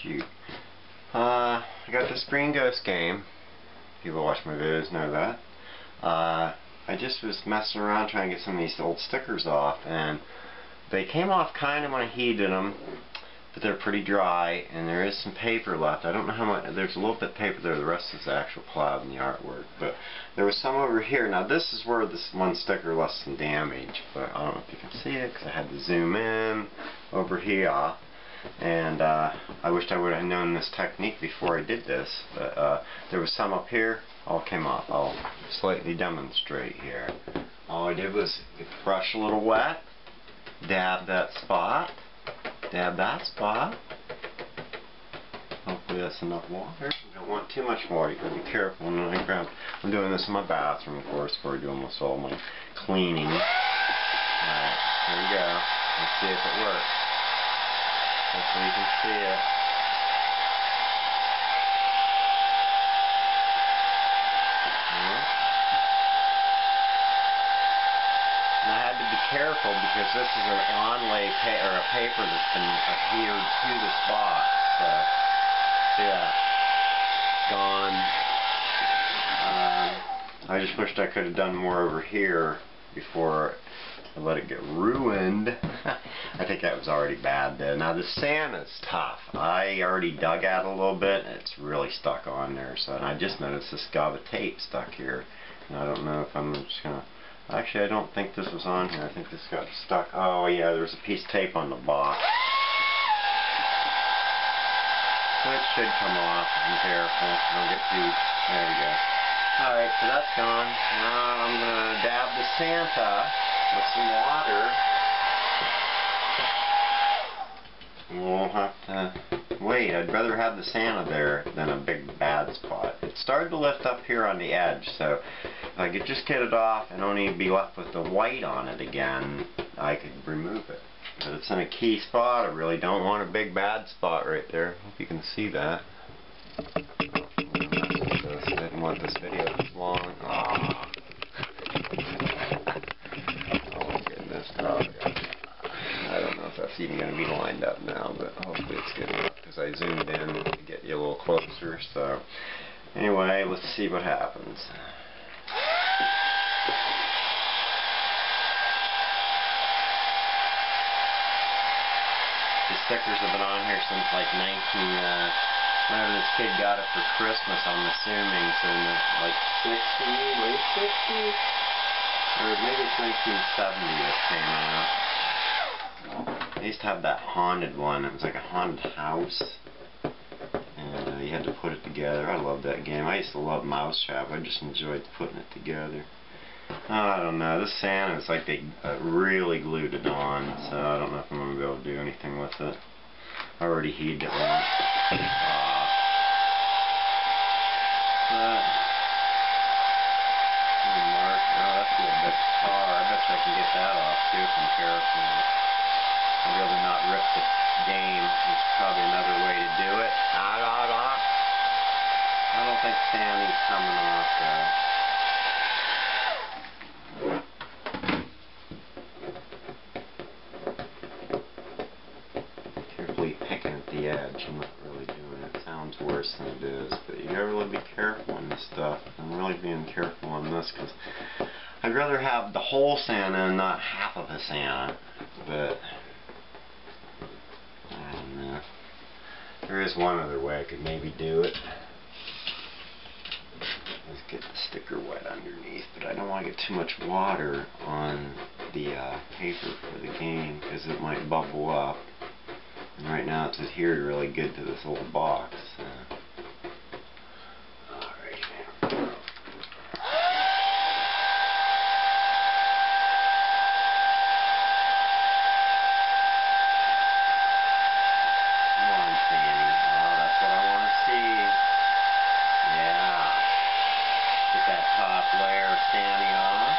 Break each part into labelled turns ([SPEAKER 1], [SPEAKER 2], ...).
[SPEAKER 1] shoot. I got this Green Ghost game. People who watch my videos know that. I just was messing around trying to get some of these old stickers off, and they came off kind of when I heated them, but they're pretty dry, and there is some paper left. I don't know how much. There's a little bit of paper there. The rest is the actual cloud and the artwork, but there was some over here. Now this is where this one sticker left some damage, but I don't know if you can see it because I had to zoom in over here. And I wished I would have known this technique before I did this, but there was some up here, all came off. I'll slightly demonstrate here. All I did was get the brush a little wet, dab that spot, dab that spot. Hopefully that's enough water. You don't want too much water, you gotta be careful. I'm doing this in my bathroom, of course, before I do almost all my cleaning. Alright, here we go. Let's see if it works. Hopefully you can see it. And I had to be careful because this is an onlay or a paper that's been adhered to the spot. So, see that? Gone. I just wished I could have done more over here before I let it get ruined. I think that was already bad then. Now the sand is tough. I already dug at it a little bit and it's really stuck on there. So, and I just noticed this gob of tape stuck here. And I don't know if I'm just gonna... Actually, I don't think this was on here. I think this got stuck. Oh yeah, there's a piece of tape on the box. So it should come off. Be careful. Don't get too... There we go. Alright, so that's gone. Now I'm gonna dab the Santa with some water. We'll have to wait. I'd rather have the Santa there than a big bad spot. It started to lift up here on the edge, so if I could just get it off and only be left with the white on it again, I could remove it. But it's in a key spot. I really don't want a big bad spot right there. Hope you can see that. I didn't want this video this long. Oh. I don't know if that's even going to be lined up now, but hopefully it's good enough because I zoomed in to get you a little closer. So anyway, let's see what happens. The stickers have been on here since like whenever this kid got it for Christmas, I'm assuming, so in the like 60s, late 60s? Or maybe it's 1970 this came out. I used to have that haunted one. It was like a haunted house. And you had to put it together. I loved that game. I used to love Mousetrap. I just enjoyed putting it together. I don't know. This Santa is like they really glued it on. So I don't know if I'm going to be able to do anything with it. I already heated it once. That's a little bit far. I bet you I can get that off too if I'm careful. I'd rather not rip the game. There's probably another way to do it. I don't think Sandy's coming off though. Carefully picking at the edge. I'm not really doing it. It sounds worse than it is, but you gotta really be careful on this stuff. I'm really being careful on this because I'd rather have the whole Santa and not half of a Santa, but I don't know. There is one other way I could maybe do it. Let's get the sticker wet underneath, but I don't want to get too much water on the paper for the game because it might bubble up. And right now it's adhered really good to this old box. Layer of Sandy off.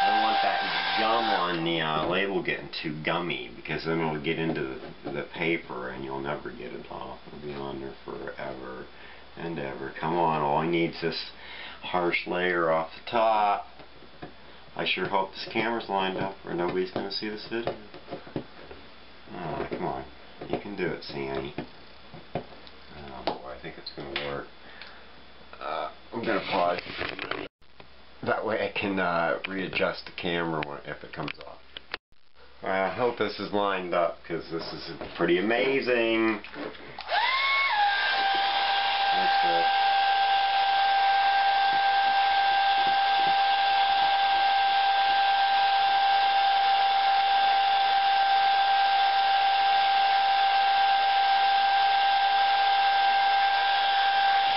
[SPEAKER 1] I don't want that gum on the label getting too gummy because then it'll get into the paper and you'll never get it off. It'll be on there forever and ever. Come on, all I need is this harsh layer off the top. I sure hope this camera's lined up or nobody's going to see this video. Oh, come on. You can do it, Sandy. Oh boy, I think it's going to work. I'm going to pause. That way I can readjust the camera if it comes off. I hope this is lined up, because this is pretty amazing. That's good.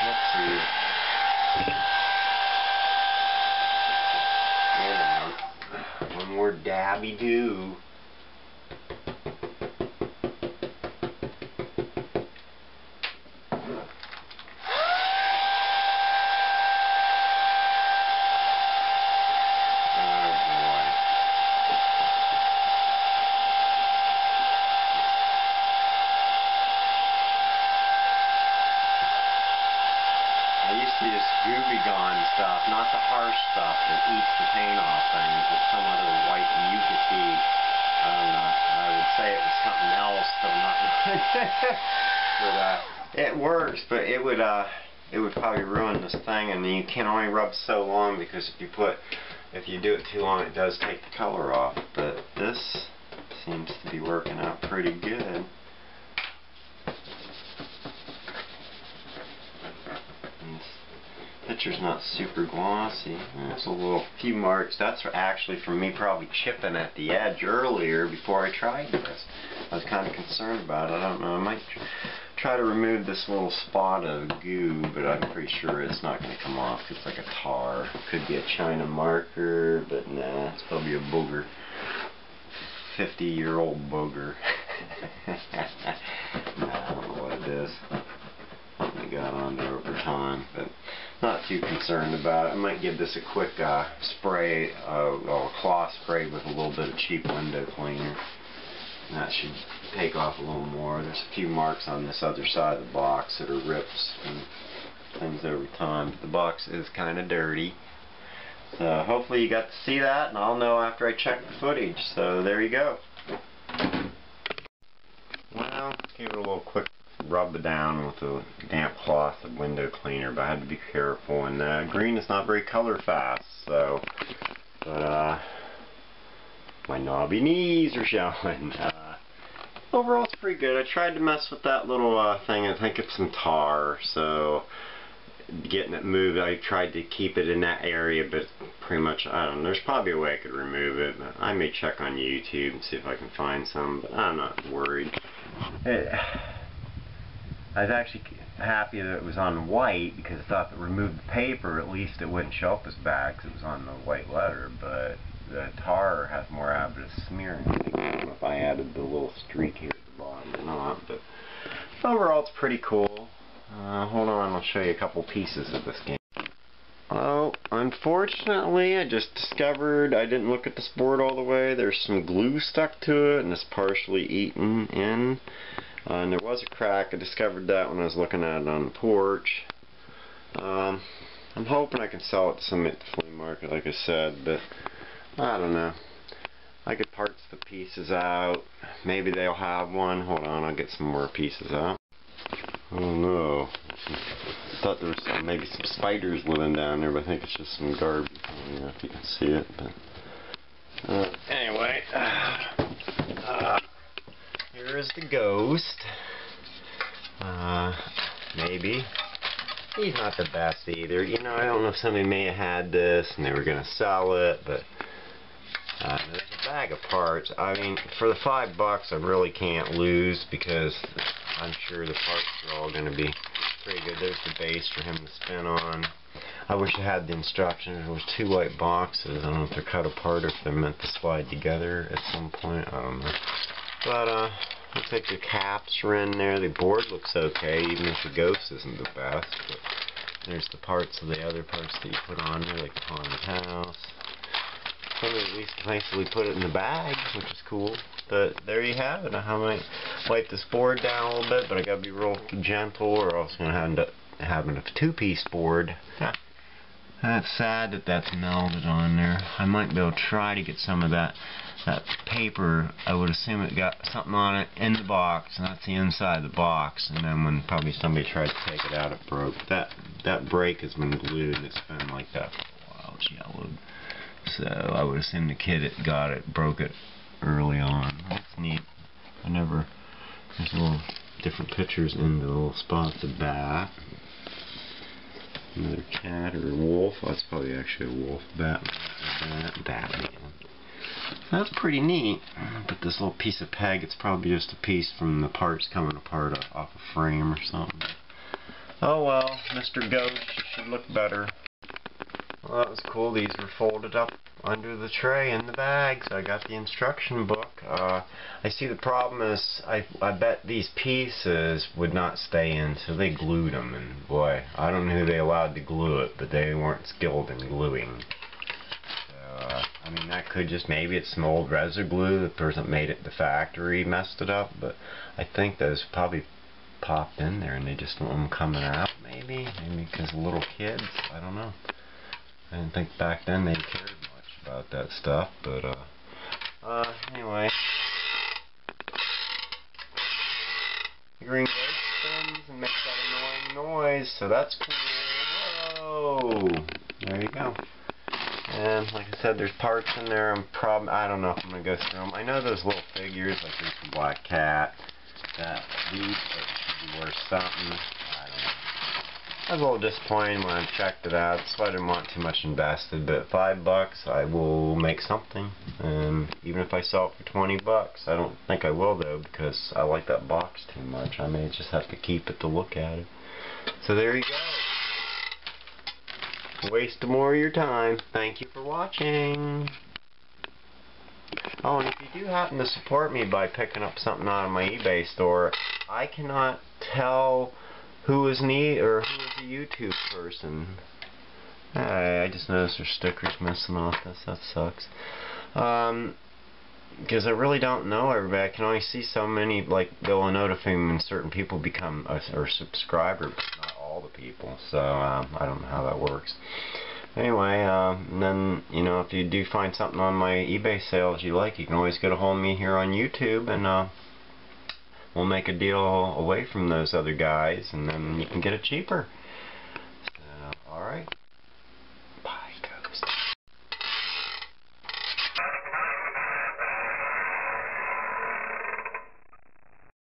[SPEAKER 1] Let's see. One more dabby do. I used to use Gooby Gone stuff, not the harsh stuff that eats the paint off things, but some other white mucusy. I don't know. I would say it was something else, but I'm not. But it works, but it would probably ruin this thing, and you can only rub so long, because if you do it too long, it does take the color off. But this seems to be working out pretty good. Picture's not super glossy. There's a few marks. That's actually from me probably chipping at the edge earlier before I tried this. I was kind of concerned about it. I don't know. I might try to remove this little spot of goo, but I'm pretty sure it's not going to come off. It's like a tar. Could be a China marker, but nah, it's probably a booger. 50-year-old booger. I don't know what it is. Something got on there over time, but not too concerned about it. I might give this a quick spray, a cloth spray with a little bit of cheap window cleaner. And that should take off a little more. There's a few marks on this other side of the box that are rips and things over time. The box is kind of dirty. So hopefully you got to see that, and I'll know after I check the footage. So there you go. Well, give it a little quick rub it down with a damp cloth of window cleaner, but I had to be careful. And green is not very color fast, so but my knobby knees are showing. Overall it's pretty good. I tried to mess with that little thing. I think it's some tar, so getting it moved, I tried to keep it in that area, but pretty much, I don't know, there's probably a way I could remove it, but I may check on YouTube and see if I can find some, but I'm not worried. I was actually happy that it was on white, because I thought that remove the paper, at least it wouldn't show up as bad because it was on the white letter, but the tar has more habit of smearing. I don't know if I added the little streak here at the bottom or not, but overall it's pretty cool. Hold on, I'll show you a couple pieces of this game. Oh, unfortunately, I just discovered, I didn't look at this board all the way, there's some glue stuck to it, and it's partially eaten in. And there was a crack. I discovered that when I was looking at it on the porch. I'm hoping I can sell it to somebody at the flea market, like I said, but I don't know. I could parts the pieces out. Maybe they'll have one. Hold on, I'll get some more pieces out. Oh no. I thought there was maybe some spiders living down there, but I think it's just some garbage. I don't know if you can see it, but anyway. Here's the ghost. Maybe. He's not the best either. You know, I don't know if somebody may have had this and they were going to sell it, but there's a bag of parts. I mean, for the $5, I really can't lose, because I'm sure the parts are all going to be pretty good. There's the base for him to spin on. I wish I had the instructions. There was 2 white boxes. I don't know if they're cut apart or if they're meant to slide together at some point. I don't know. But looks like the caps are in there. The board looks okay, even if the ghost isn't the best. But there's the parts of the other parts that you put on there, like the haunted house. Somebody at least nicely put it in the bag, which is cool. But there you have it. I might wipe this board down a little bit, but I gotta be real gentle, or else I'm gonna end up having a 2-piece board. That's sad that that's melted on there. I might be able to try to get some of that paper. I would assume it got something on it in the box, and that's the inside of the box. And then when probably somebody tried to take it out, it broke. That break has been glued, and it's been like that for a while. It's yellowed. So I would assume the kid that got it broke it early on. That's neat. There's little different pictures in the little spots. A bat, another cat or a wolf. Oh, that's probably actually a wolf. Batman. That's pretty neat. But this little piece of peg, it's probably just a piece from the parts coming apart off a frame or something. Oh well, Mr. Ghost, you should look better. Well, that was cool. These were folded up under the tray in the bag, so I got the instruction book. I see the problem is I bet these pieces would not stay in, so they glued them, and boy, I don't know who they allowed to glue it, but they weren't skilled in gluing. So, I mean, that could just, maybe it's some old resin glue. The person that made it at the factory messed it up, but I think those probably popped in there and they just don't want them coming out, maybe because of little kids. I don't know. I didn't think back then they cared much about that stuff, but anyway. The green ghost spins and makes that annoying noise, so that's cool. Whoa! There you go. And like I said, there's parts in there. I don't know if I'm gonna go through them. I know those little figures, like there's the black cat, that leaf that should be worth something. I don't know. I was a little disappointed when I checked it out, so I didn't want too much invested, but $5 I will make something, and even if I sell it for $20, I don't think I will though, because I like that box too much. I may just have to keep it to look at it. So there you go. Waste more of your time. Thank you for watching. Oh, and if you do happen to support me by picking up something out of my eBay store, I cannot tell who is me or who is a YouTube person. I just noticed there's stickers missing off this. That sucks. Because I really don't know everybody. I can only see so many, like, they'll notify me when certain people become a subscriber, but not all the people. So, I don't know how that works. Anyway, and then, you know, if you do find something on my eBay sales you like, you can always get a hold of me here on YouTube, and we'll make a deal away from those other guys, and then you can get it cheaper.